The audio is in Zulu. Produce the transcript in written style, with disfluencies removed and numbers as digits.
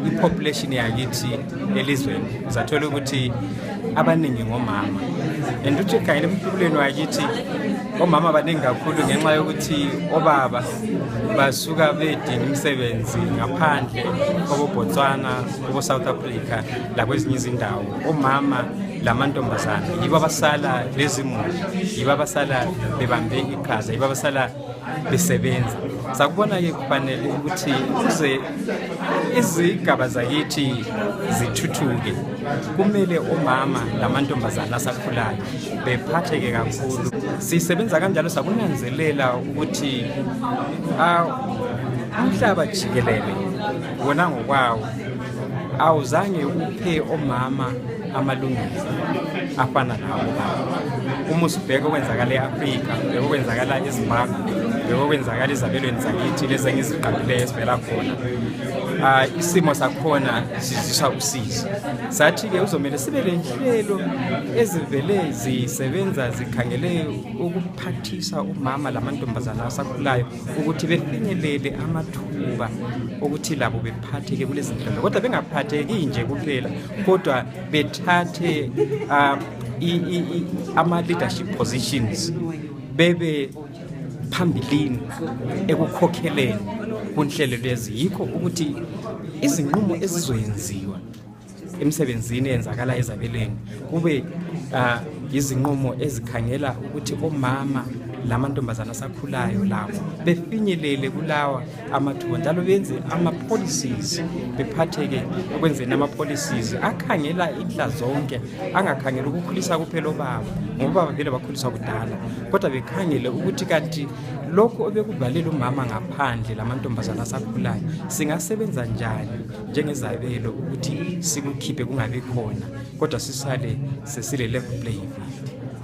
ipopulation yakithi elizweni uzathola ukuthi abaningi ngomama and uthi ekhangela empilweni wakithi omama abaningi kakhulu ngenxa yokuthi obaba basuka bedinga imisebenzi ngaphandle kobotswana kobo South Africa lakwezinye izindawo omama lamantombazana yibo abasala lezimuli yibo abasala bebambe iqhaza yibo abasala besebenza sakubona ke kufanele ukuthi kuze izigaba zakithi zithuthuke kumele omama lamantombazana asakhulayo bephatheke kakhulu sisebenza kanjalo sakunanzelela ukuthi umhlaba jikelele wona ngokwawo awuzange uphe omama amalungelo afana nawo uma usibheka okwenzakala eAfrika bekwenzakala eZimbabwe bekwenzakala ezabelweni zakithi lezi engiziqabileyo esivela khona isimo sakhona sizisa usizo sathi ke uzomela sibe lenhlelo ezivele zisebenza zikhangele ukuphathisa umama lamantombazana asakhulayo ukuthi befinyelele amathuba ukuthi labo bephatheke kulezi ndlela kodwa bengaphatheki nje kuphela kodwa bethathe ama leadership positions bebe phambilini ekukhokheleni kunhlelo lezi yikho ukuthi izinqumo ezizoyenziwa emsebenzini enzakala ezabeleni kube izinqumo ezikhangela ukuthi omama lamantombazana asakhulayo labo befinyelele kulawa amathuba njalo benze ama-policies bephatheke okwenzeni ama-policies akhangela indlela zonke angakhangela ukukhulisa kuphela obaba ngoba vele bakhulisa kudala kodwa bekhangele ukuthi kanti lokho obekuvalela umama ngaphandle lamantombazana asakhulayo singasebenza njani njengezabelo ukuthi sikukhiphe kungabi khona kodwa sisale sesile level playing field.